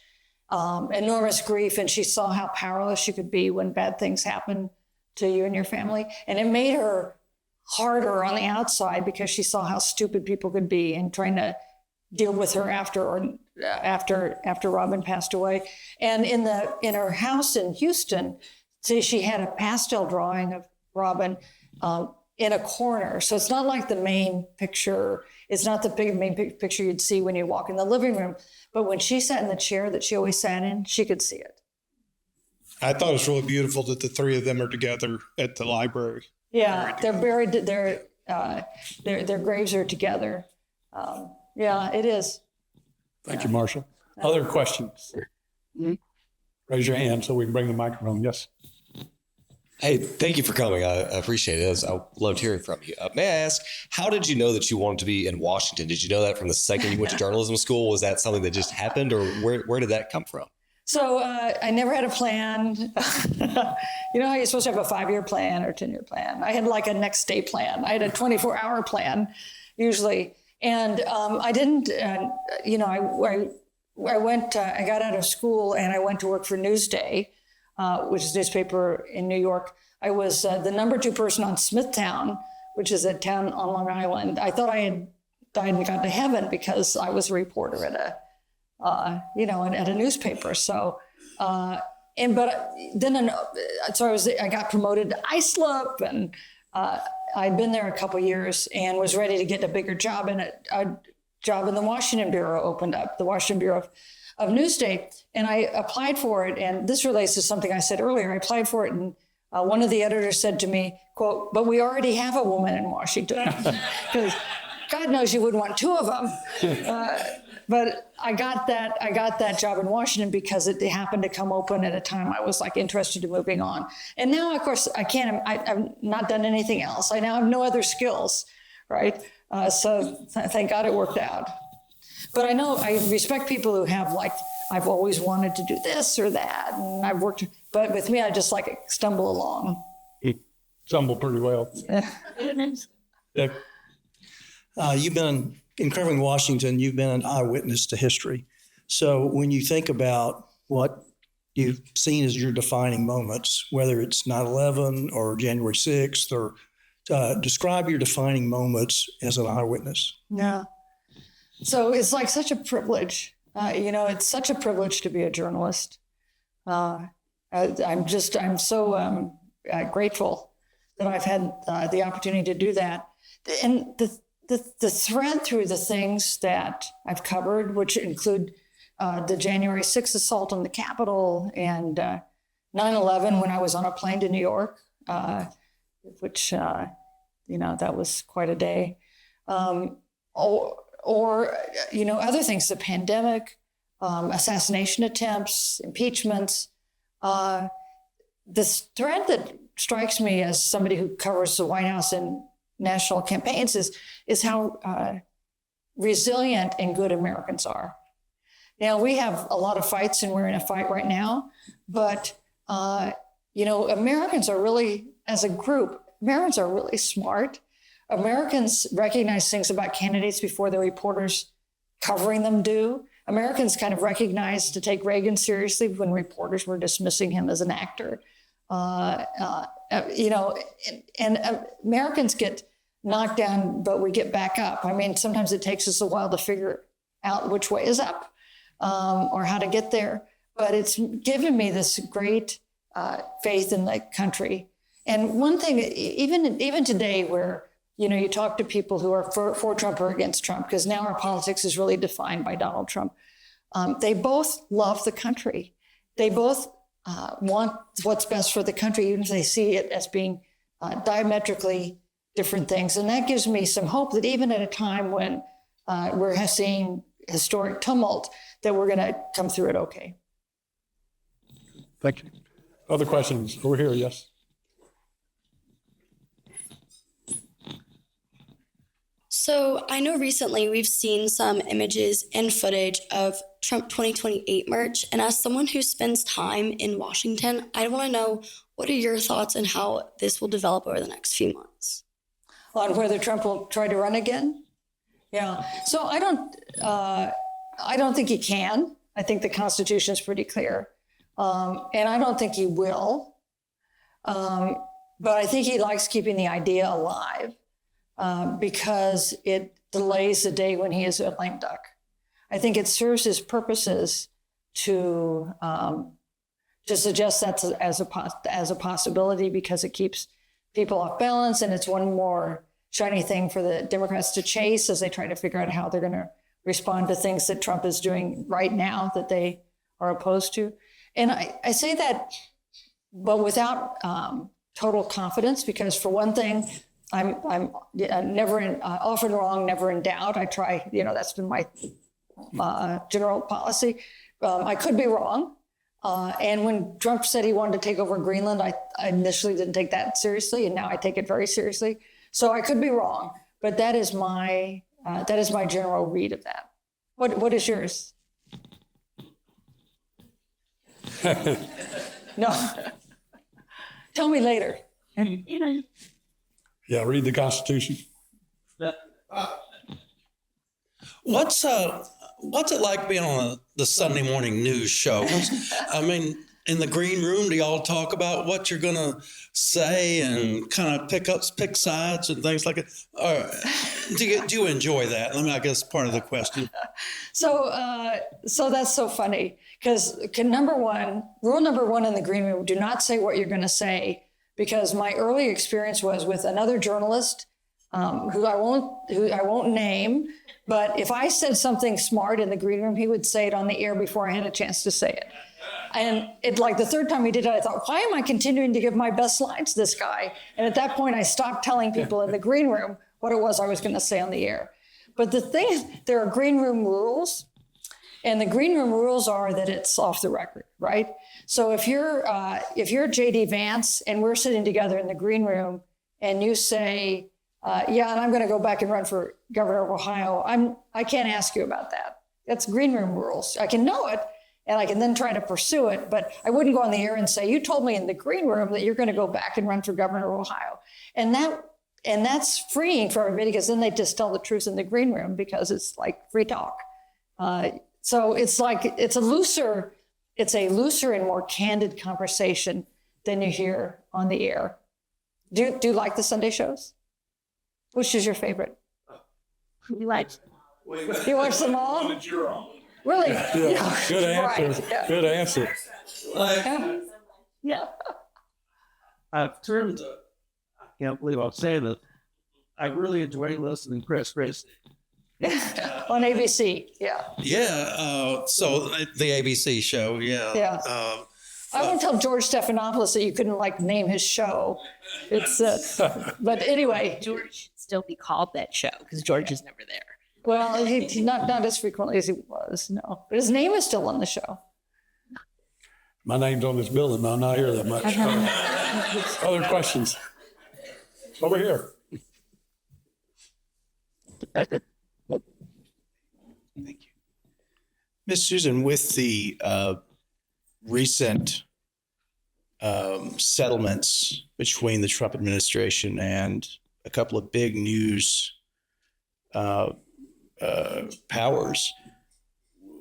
enormous grief, and she saw how powerless you could be when bad things happen to you and your family. And it made her harder on the outside, because she saw how stupid people could be, and trying to deal with her after Robin passed away. And in her house in Houston, she had a pastel drawing of Robin in a corner. So it's not like the main picture. It's not the main picture you'd see when you walk in the living room. But when she sat in the chair that she always sat in, she could see it. I thought it was really beautiful that the three of them are together at the library. Yeah, they're buried. Their graves are together. Yeah, it is. Thank you, Marshall. Other questions? Raise your hand so we can bring the microphone. Yes. Hey, thank you for coming. I appreciate it. I loved hearing from you. May I ask, how did you know that you wanted to be in Washington? Did you know that from the second you went to journalism school? Was that something that just happened, or where did that come from? So I never had a plan. You know how you're supposed to have a 5-year plan or 10-year plan? I had like a next day plan. I had a 24-hour plan usually. And I didn't, you know, I went, I got out of school and I went to work for Newsday, which is a newspaper in New York. I was the number 2 person on Smithtown, which is a town on Long Island. I thought I had died and gone to heaven because I was a reporter at a, you know, at a newspaper. So, I got promoted to Islip, and I'd been there a couple of years and was ready to get a bigger job, and a job in the Washington Bureau opened up, the Washington Bureau of Newsday, and I applied for it. And this relates to something I said earlier. I applied for it, and one of the editors said to me, quote, "But we already have a woman in Washington." Because God knows you wouldn't want 2 of them. But I got that job in Washington because it happened to come open at a time I was like interested in moving on. And now, of course, I've not done anything else. I now have no other skills, right? So thank God it worked out. But I know I respect people who have like, I've always wanted to do this or that, and I've worked, but with me, I just like stumble along. Stumble pretty well. Yeah. You've been in covering Washington, you've been an eyewitness to history. So when you think about what you've seen as your defining moments, whether it's 9/11 or January 6th, or describe your defining moments as an eyewitness. Yeah. So it's like such a privilege. You know, it's such a privilege to be a journalist. I'm so grateful that I've had the opportunity to do that. And the thread through the things that I've covered, which include the January 6th assault on the Capitol and 9/11 when I was on a plane to New York, which, you know, that was quite a day. Or, you know, other things, the pandemic, assassination attempts, impeachments. This thread that strikes me as somebody who covers the White House and national campaigns is how resilient and good Americans are. Now, we have a lot of fights, and we're in a fight right now, but, you know, Americans are really, as a group, Americans are really smart. Americans recognize things about candidates before the reporters covering them do. Americans kind of recognized to take Reagan seriously when reporters were dismissing him as an actor. You know, and Americans get knocked down, but we get back up. I mean, sometimes it takes us a while to figure out which way is up or how to get there. But it's given me this great faith in the country. And one thing, even today, where you know, you talk to people who are for Trump or against Trump, because now our politics is really defined by Donald Trump. They both love the country. They both want what's best for the country, even if they see it as being diametrically different things. And that gives me some hope that even at a time when we're seeing historic tumult, that we're going to come through it okay. Thank you. Other questions? Over here, yes. So I know recently we've seen some images and footage of Trump 2028 merch. And as someone who spends time in Washington, I want to know, what are your thoughts on how this will develop over the next few months? On whether Trump will try to run again? Yeah. So I don't think he can. I think the Constitution is pretty clear. And I don't think he will. But I think he likes keeping the idea alive. Because it delays the day when he is a lame duck. I think it serves his purposes to suggest that as a possibility, because it keeps people off balance, and it's one more shiny thing for the Democrats to chase as they try to figure out how they're going to respond to things that Trump is doing right now that they are opposed to. And I say that but without total confidence, because for one thing, I'm never often wrong, never in doubt. I try, that's been my general policy. I could be wrong. And when Trump said he wanted to take over Greenland, I initially didn't take that seriously, and now I take it very seriously. So I could be wrong, but that is my general read of that. What is yours? No. Tell me later. Yeah, read the Constitution. What's it like being on the Sunday morning news show? I mean, in the green room, do y'all talk about what you're going to say and kind of pick sides and things like that? Or do you enjoy that? I guess part of the question. So that's so funny because rule number one in the green room: do not say what you're going to say, because my early experience was with another journalist who I won't name. But if I said something smart in the green room, he would say it on the air before I had a chance to say it. And the third time he did it, I thought, why am I continuing to give my best lines to this guy? And at that point, I stopped telling people in the green room what it was I was going to say on the air. But the thing is, there are green room rules. And the green room rules are that it's off the record, right? So if you're J.D. Vance and we're sitting together in the green room and you say, and I'm going to go back and run for governor of Ohio, I can't ask you about that. That's green room rules. I can know it, and I can then try to pursue it, but I wouldn't go on the air and say, you told me in the green room that you're going to go back and run for governor of Ohio. And that's freeing for everybody, because then they just tell the truth in the green room, because it's like free talk. So it's a looser and more candid conversation than you hear on the air. Do you like the Sunday shows? Which is your favorite? You watch them all? Really? Yeah. Good answer. Right. Yeah. Good answer. Yeah. I've turned, I can't believe I'm saying this, I really enjoy listening to Chris Christie. On ABC, yeah. Yeah. So the ABC show, yeah. Yeah. I won't tell George Stephanopoulos that you couldn't name his show. It's, but anyway. George should still be called that show because George is never there. Well, he not as frequently as he was, no. But his name is still on the show. My name's on this building, but I'm not here that much. Other questions? Over here. Thank you. Ms. Susan, with the recent settlements between the Trump administration and a couple of big news powers,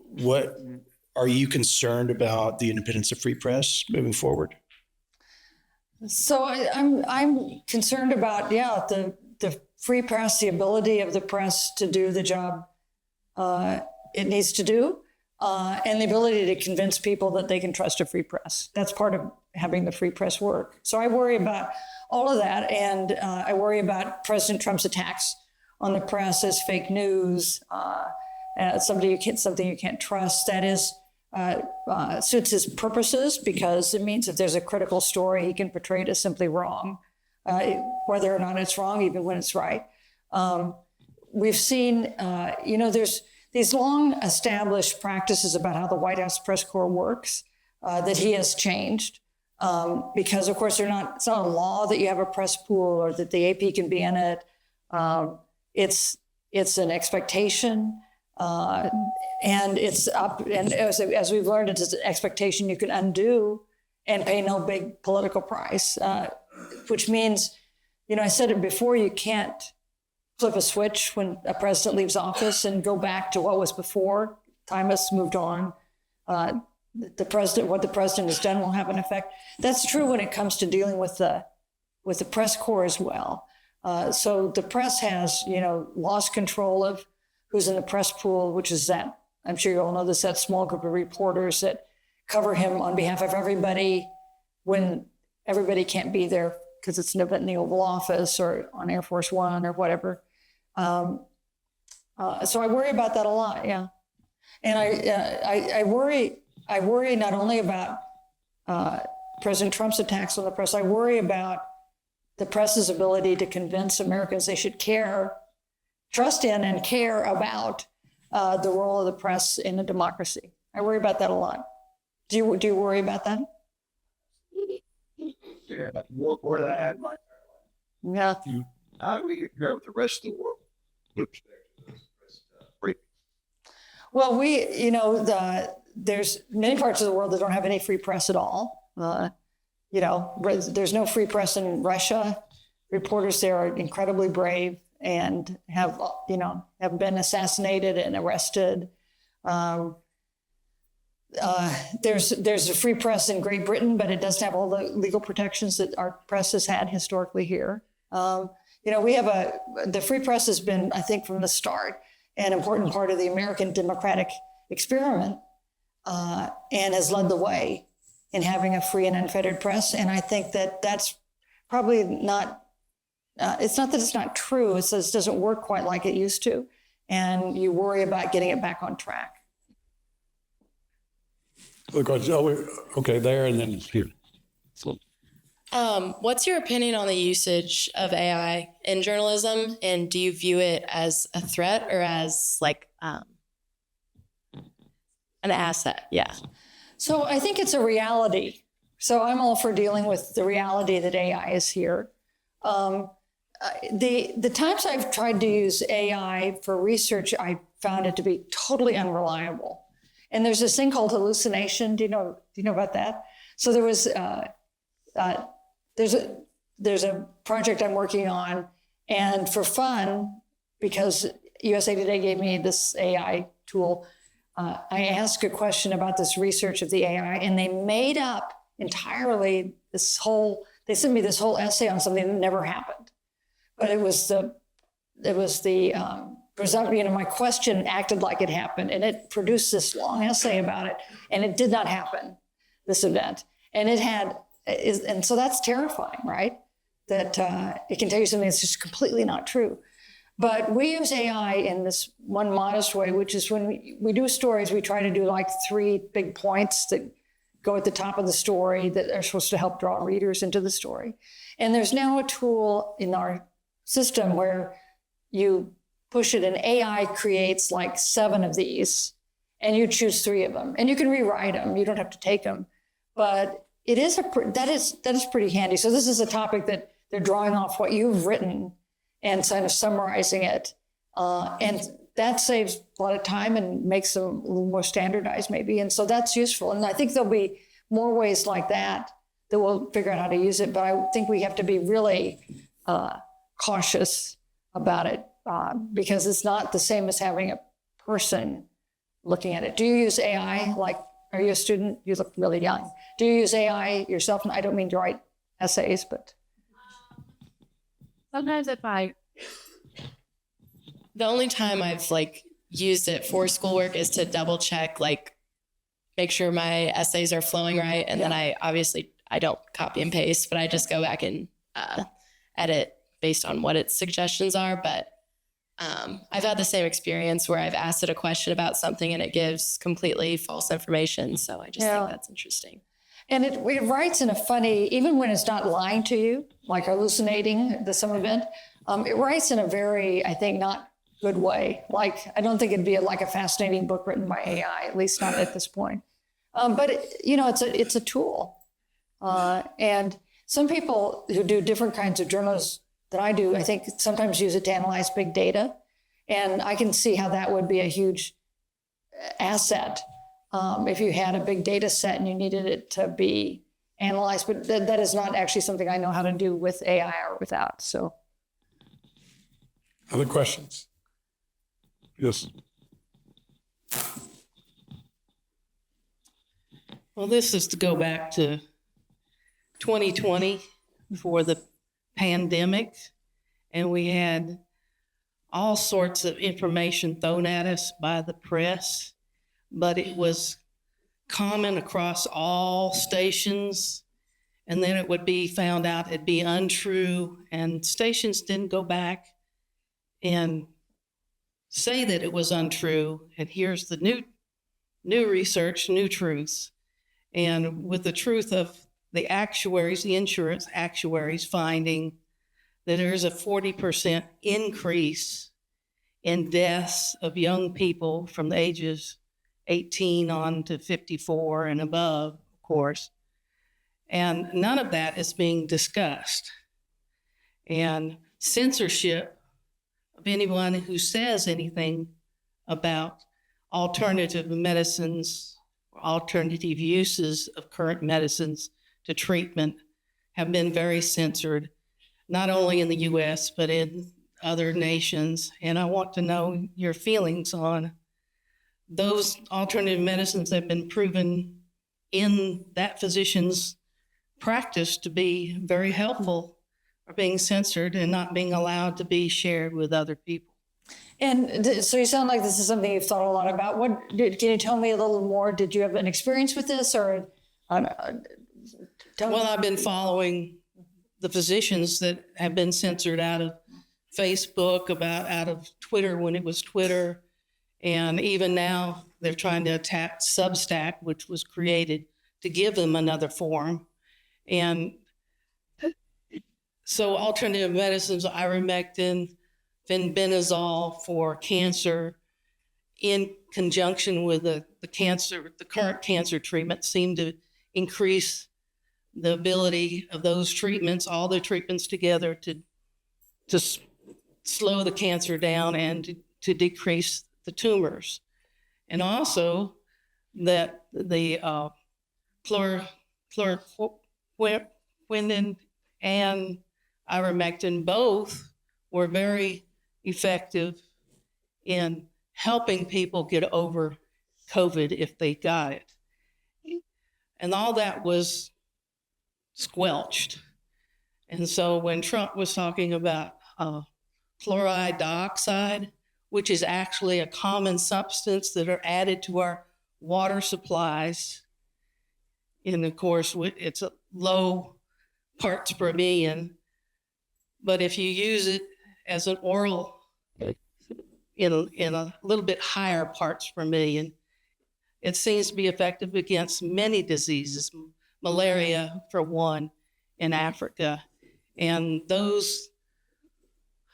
what are you concerned about the independence of free press moving forward? So I'm concerned about the free press, the ability of the press to do the job it needs to do, and the ability to convince people that they can trust a free press. That's part of having the free press work. So I worry about all of that, and I worry about President Trump's attacks on the press as fake news, something you can't trust. That is suits his purposes, because it means if there's a critical story, he can portray it as simply wrong, whether or not it's wrong, even when it's right. We've seen, there's these long established practices about how the White House press corps works that he has changed. Because of course it's not a law that you have a press pool or that the AP can be in it. It's an expectation, and it's up. And as we've learned, it's an expectation you can undo and pay no big political price, which means, I said it before, you can't flip a switch when a president leaves office and go back to what was before. Time has moved on. What the president has done will have an effect. That's true when it comes to dealing with the press corps as well. So the press has, lost control of who's in the press pool, which is that, I'm sure you all know this, that small group of reporters that cover him on behalf of everybody when everybody can't be there because it's an event in the Oval Office or on Air Force One or whatever. So I worry about that a lot, yeah. And I worry not only about President Trump's attacks on the press. I worry about the press's ability to convince Americans they should trust in and care about the role of the press in a democracy. I worry about that a lot. Do you worry about that? Yeah, but where did I add my? Yeah. How do we compare with the rest of the world? Well, there's many parts of the world that don't have any free press at all. There's no free press in Russia. Reporters there are incredibly brave and have been assassinated and arrested. There's a free press in Great Britain, but it doesn't have all the legal protections that our press has had historically here. The free press has been, I think, from the start, an important part of the American democratic experiment, and has led the way in having a free and unfettered press. And I think that that's probably not, it's not that it's not true, it's that it doesn't work quite like it used to. And you worry about getting it back on track. Okay, there and then here. What's your opinion on the usage of AI in journalism, and do you view it as a threat or as like an asset? Yeah. So I think it's a reality. So I'm all for dealing with the reality that AI is here. The times I've tried to use AI for research, I found it to be totally unreliable. And there's this thing called hallucination. Do you know about that? So there's a project I'm working on, and for fun, because USA Today gave me this AI tool, I asked a question about this research of the AI, and they made up entirely they sent me this whole essay on something that never happened. But it was the presumption, my question acted like it happened, and it produced this long essay about it, and it did not happen, this event. And and so that's terrifying, right? That it can tell you something that's just completely not true. But we use AI in this one modest way, which is when we do stories, we try to do like 3 big points that go at the top of the story that are supposed to help draw readers into the story. And there's now a tool in our system where you push it and AI creates like 7 of these, and you choose 3 of them. And you can rewrite them. You don't have to take them. But that is pretty handy. So this is a topic that they're drawing off what you've written and kind of summarizing it. And that saves a lot of time and makes them a little more standardized maybe. And so that's useful. And I think there'll be more ways like that we'll figure out how to use it. But I think we have to be really cautious about it because it's not the same as having a person looking at it. Do you use AI? Are you a student? You look really young. Do you use AI yourself? And I don't mean to write essays, but. Sometimes the only time I've used it for schoolwork is to double check, make sure my essays are flowing right. And then I don't copy and paste, but I just go back and edit based on what its suggestions are. But I've had the same experience where I've asked it a question about something and it gives completely false information. So I just think that's interesting. And it writes in a funny, even when it's not lying to you, like hallucinating some event, it writes in a very, I think, not good way. I don't think it'd be a fascinating book written by AI, at least not at this point. But it's a tool. And some people who do different kinds of journalism that I do, I think sometimes use it to analyze big data. And I can see how that would be a huge asset if you had a big data set and you needed it to be analyzed. But that is not actually something I know how to do with AI or without. So. Other questions? Yes. Well, this is to go back to 2020 before the pandemic, and we had all sorts of information thrown at us by the press, but it was common across all stations, and then it would be found out it'd be untrue, and stations didn't go back and say that it was untrue, and here's the new research, new truths. And with the truth of the actuaries, the insurance actuaries, finding that there's a 40% increase in deaths of young people from the ages 18 on to 54 and above, of course. And none of that is being discussed. And censorship of anyone who says anything about alternative medicines or alternative uses of current medicines to treatment have been very censored, not only in the US, but in other nations. And I want to know your feelings on those alternative medicines that have been proven in that physician's practice to be very helpful are being censored and not being allowed to be shared with other people. And so you sound like this is something you've thought a lot about. Can you tell me a little more? Did you have an experience with this, or? Well, I've been following the physicians that have been censored out of Facebook, out of Twitter when it was Twitter, and even now they're trying to attack Substack, which was created to give them another forum. And so alternative medicines, ivermectin, fenbendazole for cancer, in conjunction with the current cancer treatment, seem to increase the ability of those treatments, all the treatments together, to slow the cancer down and to decrease the tumors. And also that the chloroquine and ivermectin both were very effective in helping people get over COVID if they got it. And all that was squelched. And so when Trump was talking about chloride dioxide, which is actually a common substance that are added to our water supplies, and of course it's a low parts per million, but if you use it as an oral in a little bit higher parts per million, it seems to be effective against many diseases, malaria for one in Africa. And those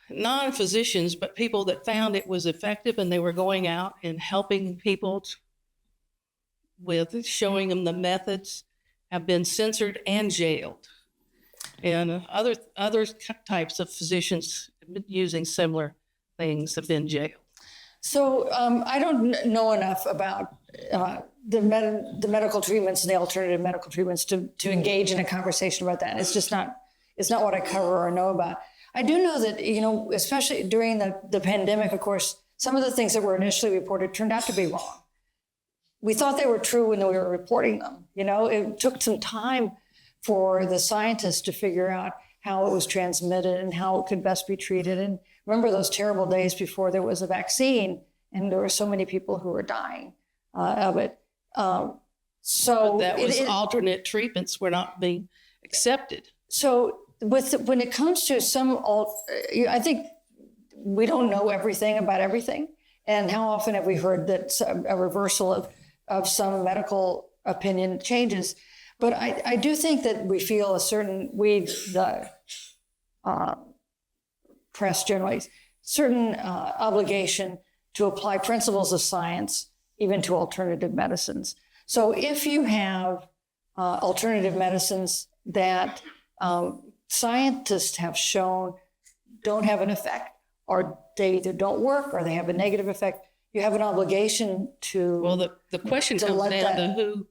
non-physicians, but people that found it was effective and they were going out and helping people with showing them the methods, have been censored and jailed. And other types of physicians using similar things have been jailed. So I don't know enough about the medical treatments and the alternative medical treatments to engage in a conversation about that. It's just not what I cover or know about. I do know that, especially during the pandemic, of course, some of the things that were initially reported turned out to be wrong. We thought they were true when we were reporting them. It took some time for the scientists to figure out how it was transmitted and how it could best be treated. And remember those terrible days before there was a vaccine, and there were so many people who were dying of it. So that was alternate treatments were not being accepted. So when it comes to I think we don't know everything about everything. And how often have we heard that a reversal of some medical opinion changes? But I do think that we feel the press generally, certain obligation to apply principles of science even to alternative medicines. So if you have alternative medicines that scientists have shown don't have an effect, or they either don't work or they have a negative effect, you have an obligation to. Well, the question comes down to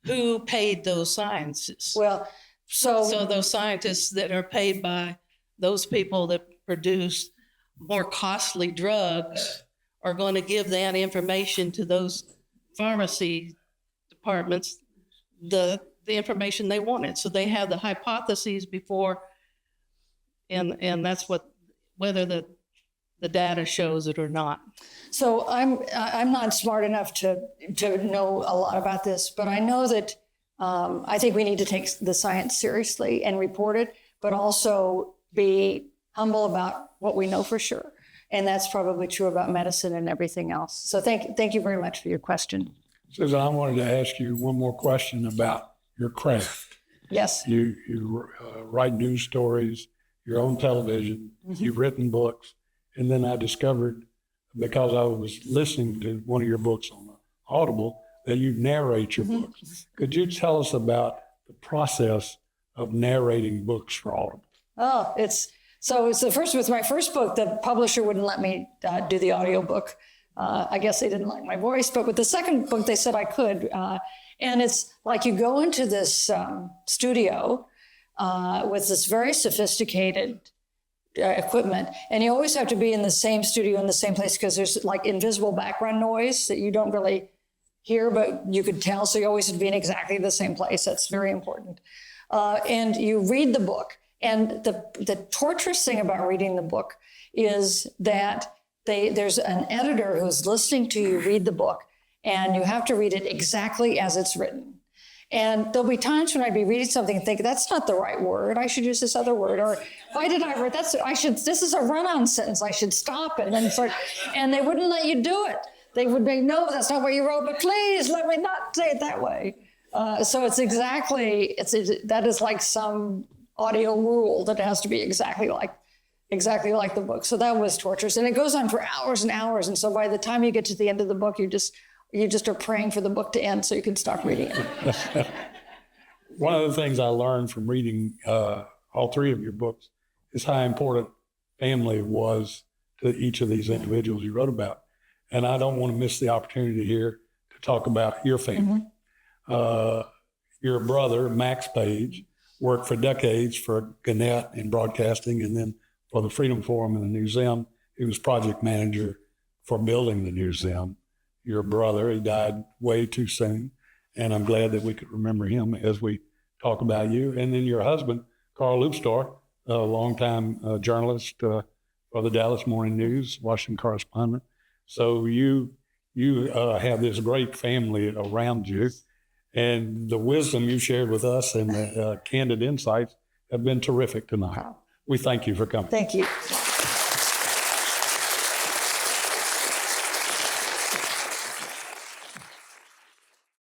who paid those scientists. Well, so those scientists that are paid by those people that produce more costly drugs are going to give that information to those pharmacy departments, the information they wanted. So they have the hypotheses before, and that's whether the data shows it or not. So I'm not smart enough to know a lot about this, but I know that I think we need to take the science seriously and report it, but also be humble about what we know for sure. And that's probably true about medicine and everything else. So thank you very much for your question. Susan, I wanted to ask you one more question about your craft. Yes. You write news stories, your own television, you've written books. And then I discovered, because I was listening to one of your books on Audible, that you narrate your books. Could you tell us about the process of narrating books for Audible? Oh, it's the first, with my first book, the publisher wouldn't let me do the audiobook. I guess they didn't like my voice, but with the second book, they said I could. And it's like you go into this studio with this very sophisticated equipment, and you always have to be in the same studio in the same place because there's like invisible background noise that you don't really hear, but you could tell. So you always have to be in exactly the same place. That's very important. And you read the book. And the torturous thing about reading the book is that there's an editor who's listening to you read the book, and you have to read it exactly as it's written. And there'll be times when I'd be reading something and think, that's not the right word. I should use this other word. Or why did I write this is a run-on sentence. I should stop it. And start, and they wouldn't let you do it. They would be, no, that's not what you wrote, but please let me not say it that way. So it's that is like some audio rule that has to be exactly like the book. So that was torturous. And it goes on for hours and hours. And so by the time you get to the end of the book, you just are praying for the book to end so you can stop reading it. One of the things I learned from reading all three of your books is how important family was to each of these individuals you wrote about. And I don't want to miss the opportunity here to talk about your family. Your brother, Max Page, worked for decades for Gannett in broadcasting, and then for the Freedom Forum and the museum. He was project manager for building the museum. Your brother, he died way too soon, and I'm glad that we could remember him as we talk about you. And then your husband, Carl Loebstar, a longtime journalist for the Dallas Morning News, Washington correspondent. So you have this great family around you, and the wisdom you shared with us and the candid insights have been terrific tonight. We thank you for coming. Thank you.